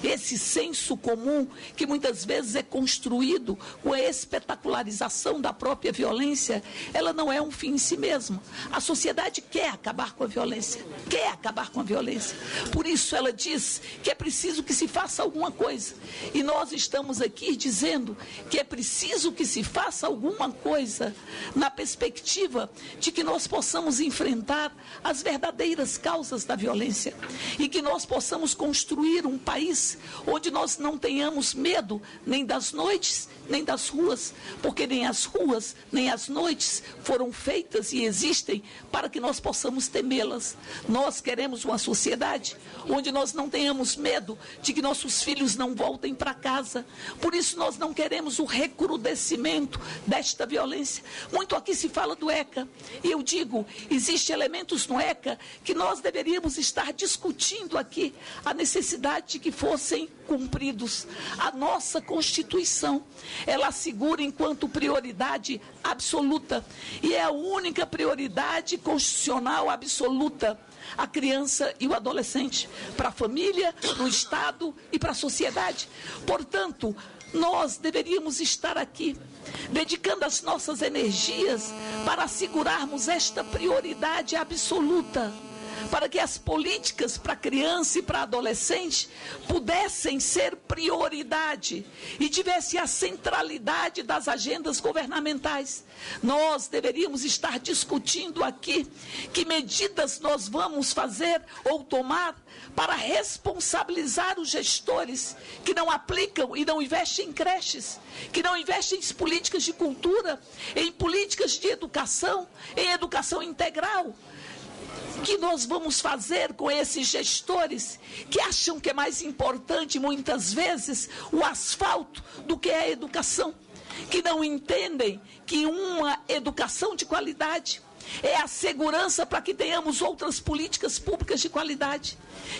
esse senso comum que muitas vezes é construído com a espetacularização da própria violência, ela não é um fim em si mesma. A sociedade quer acabar com a violência, Por isso ela diz que é preciso que se faça alguma coisa. E nós estamos aqui dizendo que é preciso que se faça alguma coisa na perspectiva de que nós possamos enfrentar as verdadeiras causas da violência e que nós possamos construir um país onde nós não tenhamos medo nem das noites, nem das ruas, porque nem as ruas, nem as noites foram feitas e existem para que nós possamos temê-las. Nós queremos uma sociedade onde nós não tenhamos medo de que nossos filhos não voltem para casa. Por isso nós não queremos o recrudescimento desta violência. Muito aqui se fala do ECA, e eu digo, existem elementos no ECA que nós deveríamos estar discutindo aqui, a necessidade de que fossem cumpridos. A nossa Constituição, ela assegura enquanto prioridade absoluta, e é a única prioridade constitucional absoluta, a criança e o adolescente, para a família, para o Estado e para a sociedade. Portanto, nós deveríamos estar aqui, dedicando as nossas energias para assegurarmos esta prioridade absoluta, para que as políticas para criança e para adolescente pudessem ser prioridade e tivesse a centralidade das agendas governamentais. Nós deveríamos estar discutindo aqui que medidas nós vamos fazer ou tomar para responsabilizar os gestores que não aplicam e não investem em creches, que não investem em políticas de cultura, em políticas de educação, em educação integral. Que nós vamos fazer com esses gestores que acham que é mais importante, muitas vezes, o asfalto do que a educação, que não entendem que uma educação de qualidade é a segurança para que tenhamos outras políticas públicas de qualidade,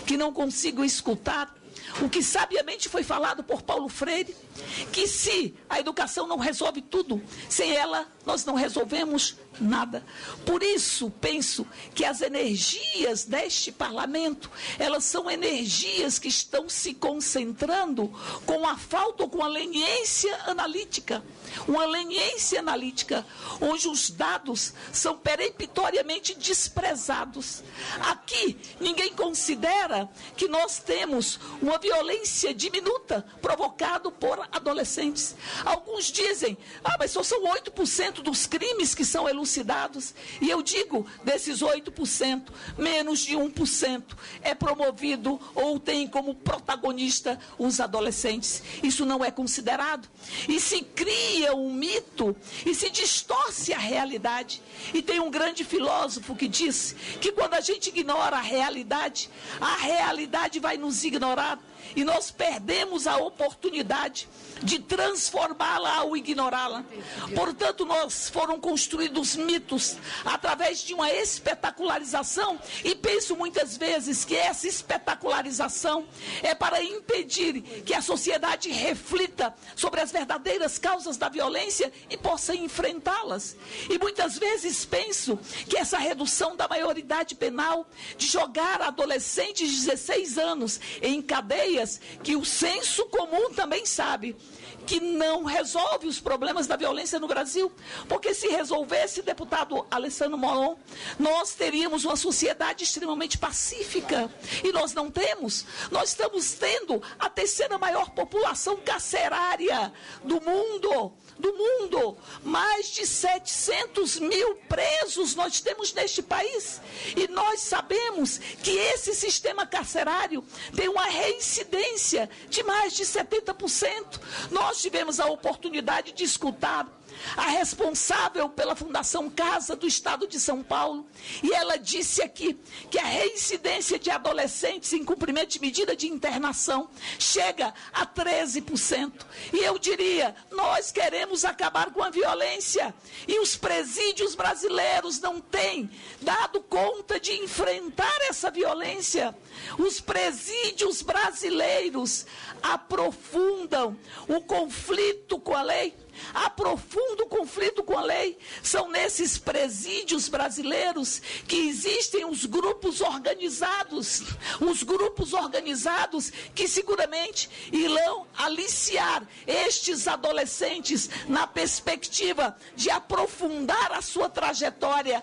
que não consigam escutar o que sabiamente foi falado por Paulo Freire, que se a educação não resolve tudo, sem ela nós não resolvemos nada. Por isso, penso que as energias deste parlamento, elas são energias que estão se concentrando com a falta ou com a leniência analítica. Uma leniência analítica, onde os dados são peremptoriamente desprezados. Aqui, ninguém considera que nós temos uma violência diminuta provocada por adolescentes. Alguns dizem, mas só são 8% dos crimes que são elucidados. E eu digo, desses 8%, menos de 1% é promovido ou tem como protagonista os adolescentes. Isso não é considerado. E se cria um mito e se distorce a realidade. E tem um grande filósofo que diz que quando a gente ignora a realidade vai nos ignorar e nós perdemos a oportunidade de transformá-la ao ignorá-la. Portanto, foram construídos mitos através de uma espetacularização, e penso muitas vezes que essa espetacularização é para impedir que a sociedade reflita sobre as verdadeiras causas da violência e possa enfrentá-las. E muitas vezes penso que essa redução da maioridade penal, de jogar adolescentes de 16 anos em cadeias, que o senso comum também sabe que não resolve os problemas da violência no Brasil, porque se resolvesse, deputado Alessandro Molon, nós teríamos uma sociedade extremamente pacífica, e nós não temos. Nós estamos tendo a terceira maior população carcerária do mundo, mais de 700 mil presos nós temos neste país, e nós sabemos que esse sistema carcerário tem uma reincidência de mais de 70%. Nós tivemos a oportunidade de escutar a responsável pela Fundação Casa do Estado de São Paulo, e ela disse aqui que a reincidência de adolescentes em cumprimento de medida de internação chega a 13%. E eu diria, nós queremos acabar com a violência, e os presídios brasileiros não têm dado conta de enfrentar essa violência. Os presídios brasileiros aprofundam o conflito com a lei. aprofunda o conflito com a lei. São nesses presídios brasileiros que existem os grupos organizados que seguramente irão aliciar estes adolescentes na perspectiva de aprofundar a sua trajetória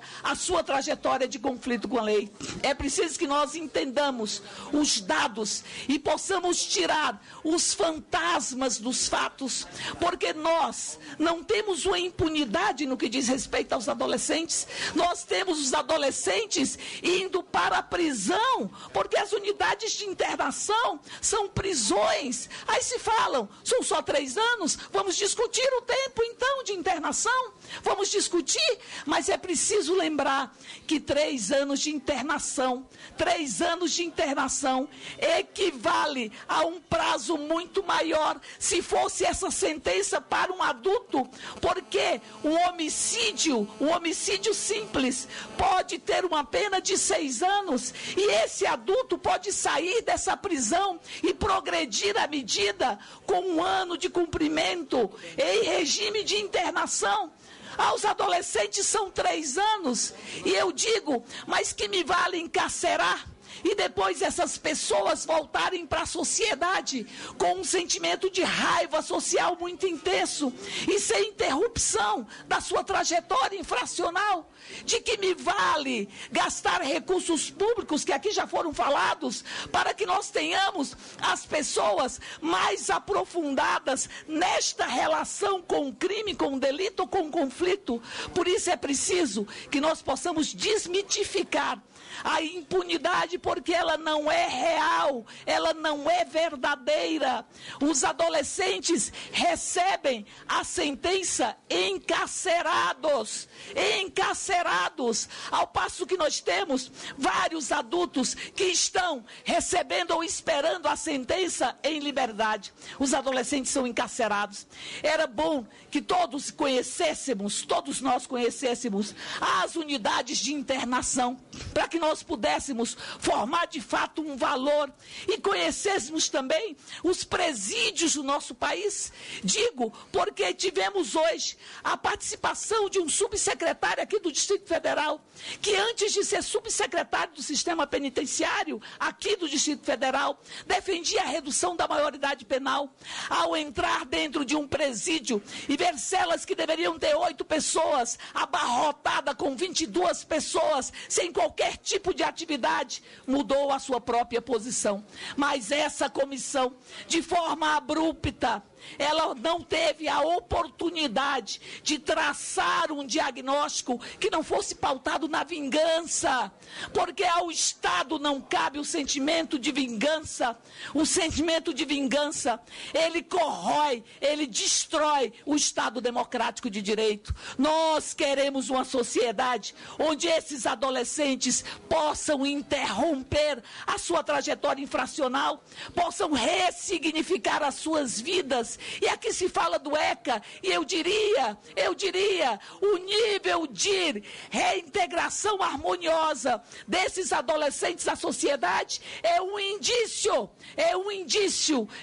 de conflito com a lei. É preciso que nós entendamos os dados e possamos tirar os fantasmas dos fatos, porque nós não temos uma impunidade no que diz respeito aos adolescentes. Nós temos os adolescentes indo para a prisão, porque as unidades de internação são prisões. Aí se falam, são só 3 anos, vamos discutir o tempo então de internação, vamos discutir, mas é preciso lembrar que 3 anos de internação equivale a um prazo muito maior se fosse essa sentença para um adulto, porque o homicídio simples pode ter uma pena de 6 anos e esse adulto pode sair dessa prisão e progredir a medida com 1 ano de cumprimento em regime de internação. Aos adolescentes são 3 anos, e eu digo, mas que me vale encarcerar e depois essas pessoas voltarem para a sociedade com um sentimento de raiva social muito intenso e sem interrupção da sua trajetória infracional? De que me vale gastar recursos públicos, que aqui já foram falados, para que nós tenhamos as pessoas mais aprofundadas nesta relação com o crime, com o delito, com o conflito? Por isso é preciso que nós possamos desmitificar a impunidade, porque ela não é real, ela não é verdadeira. Os adolescentes recebem a sentença encarcerados, ao passo que nós temos vários adultos que estão recebendo ou esperando a sentença em liberdade. Os adolescentes são encarcerados. Era bom que todos nós conhecêssemos as unidades de internação, para que nós pudéssemos formar de fato um valor e conhecêssemos também os presídios do nosso país. Digo porque tivemos hoje a participação de um subsecretário aqui do Distrito Federal, que antes de ser subsecretário do sistema penitenciário aqui do Distrito Federal, defendia a redução da maioridade penal. Ao entrar dentro de um presídio e ver celas que deveriam ter 8 pessoas, abarrotada com 22 pessoas, sem qualquer tipo de atividade, mudou a sua própria posição. Mas essa comissão, de forma abrupta, ela não teve a oportunidade de traçar um diagnóstico que não fosse pautado na vingança, porque ao Estado não cabe o sentimento de vingança. O sentimento de vingança, ele corrói, ele destrói o Estado democrático de direito. Nós queremos uma sociedade onde esses adolescentes possam interromper a sua trajetória infracional, possam ressignificar as suas vidas. E aqui se fala do ECA, e eu diria, o nível de reintegração harmoniosa desses adolescentes à sociedade é um indício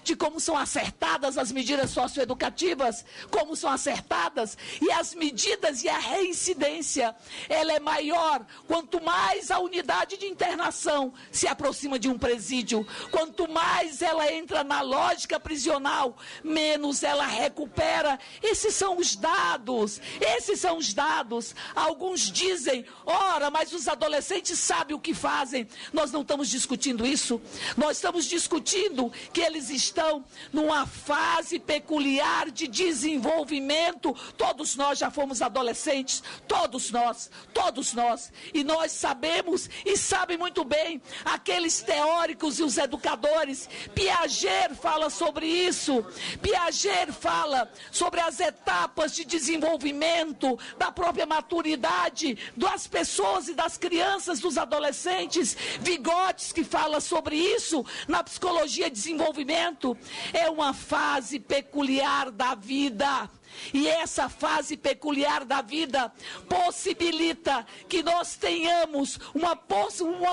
de como são acertadas as medidas socioeducativas, como são acertadas, e as medidas e a reincidência, ela é maior quanto mais a unidade de internação se aproxima de um presídio, quanto mais ela entra na lógica prisional, menos ela recupera. Esses são os dados. Alguns dizem, ora, mas os adolescentes sabem o que fazem. Nós não estamos discutindo isso. Nós estamos discutindo que eles estão numa fase peculiar de desenvolvimento. Todos nós já fomos adolescentes, todos nós. E nós sabemos, e sabem muito bem, aqueles teóricos e os educadores. Piaget fala sobre isso. Piaget fala sobre as etapas de desenvolvimento, da própria maturidade das pessoas e das crianças, dos adolescentes. Vygotsky fala sobre isso na psicologia de desenvolvimento. É uma fase peculiar da vida. E essa fase peculiar da vida possibilita que nós tenhamos uma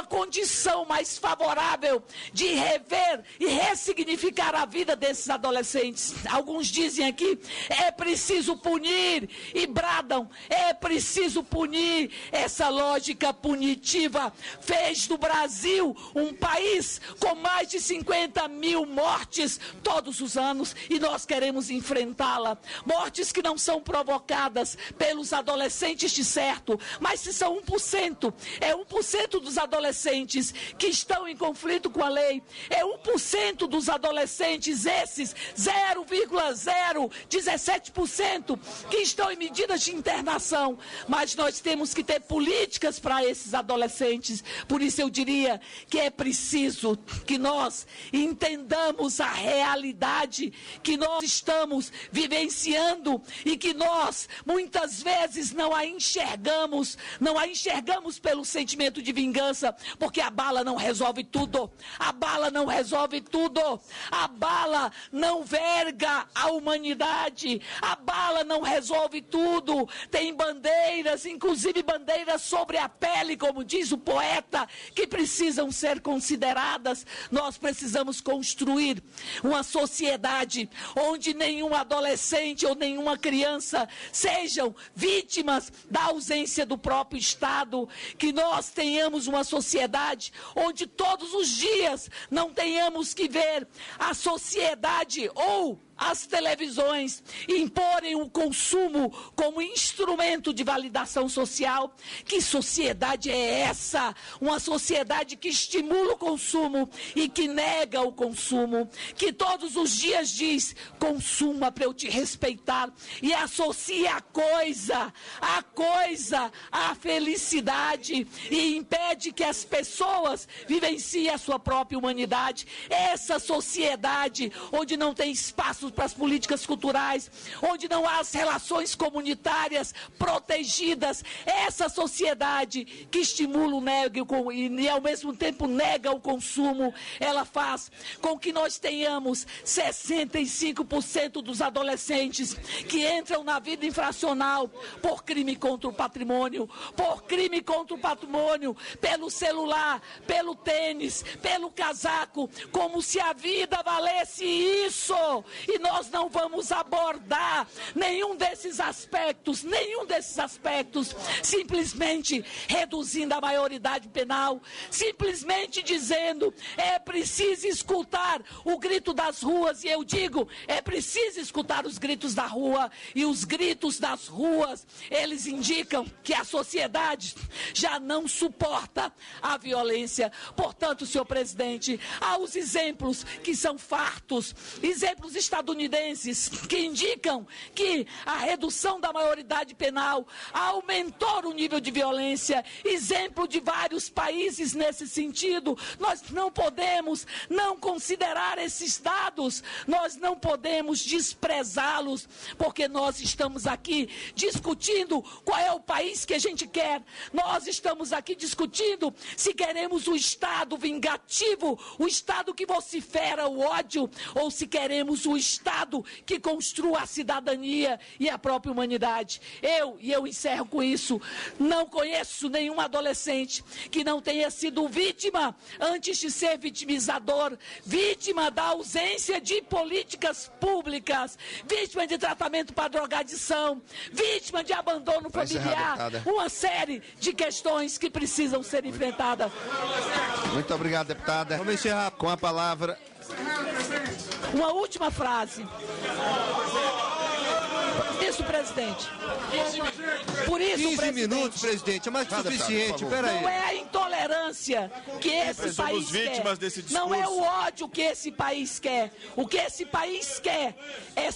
condição mais favorável de rever e ressignificar a vida desses adolescentes. Alguns dizem aqui, é preciso punir, e bradam, é preciso punir. Essa lógica punitiva fez do Brasil um país com mais de 50 mil mortes todos os anos, e nós queremos enfrentá-la. Mortes que não são provocadas pelos adolescentes de certo, mas se são 1%, é 1% dos adolescentes que estão em conflito com a lei, é 1% dos adolescentes, esses 0,017% que estão em medidas de internação, mas nós temos que ter políticas para esses adolescentes. Por isso eu diria que é preciso que nós entendamos a realidade que nós estamos vivenciando e que nós muitas vezes não a enxergamos pelo sentimento de vingança, porque a bala não resolve tudo, a bala não resolve tudo, a bala não verga a humanidade, a bala não resolve tudo. Tem bandeiras, inclusive bandeiras sobre a pele, como diz o poeta, que precisam ser consideradas. Nós precisamos construir uma sociedade onde nenhum adolescente ou nenhuma criança sejam vítimas da ausência do próprio Estado, que nós tenhamos uma sociedade onde todos os dias não tenhamos que ver a sociedade ou as televisões imporem o consumo como instrumento de validação social. Que sociedade é essa? Uma sociedade que estimula o consumo e que nega o consumo, que todos os dias diz, consuma para eu te respeitar, e associa a coisa à felicidade, e impede que as pessoas vivenciem a sua própria humanidade. Essa sociedade onde não tem espaço para as políticas culturais, onde não há as relações comunitárias protegidas, essa sociedade que estimula o nego e ao mesmo tempo nega o consumo, ela faz com que nós tenhamos 65% dos adolescentes que entram na vida infracional por crime contra o patrimônio, pelo celular, pelo tênis, pelo casaco, como se a vida valesse isso. E nós não vamos abordar nenhum desses aspectos, simplesmente reduzindo a maioridade penal, simplesmente dizendo, é preciso escutar o grito das ruas, e eu digo, é preciso escutar os gritos da rua, e os gritos das ruas, eles indicam que a sociedade já não suporta a violência. Portanto, senhor presidente, há os exemplos que são fartos, exemplos estadunidenses que indicam que a redução da maioridade penal aumentou o nível de violência, exemplo de vários países nesse sentido. Nós não podemos não considerar esses dados, nós não podemos desprezá-los, porque nós estamos aqui discutindo qual é o país que a gente quer, nós estamos aqui discutindo se queremos o Estado vingativo, o Estado que vocifera o ódio, ou se queremos o Estado que construa a cidadania e a própria humanidade. Eu encerro com isso, não conheço nenhum adolescente que não tenha sido vítima, antes de ser vitimizador, vítima da ausência de políticas públicas, vítima de tratamento para drogadição, vítima de abandono familiar, uma série de questões que precisam ser enfrentadas. Muito obrigado, deputada. Vamos encerrar com a palavra. Uma última frase. Isso, presidente. Por isso, 15 minutos, presidente, é mais que suficiente. Peraí. Não é a intolerância que esse país quer. Não é o ódio que esse país quer. O que esse país quer é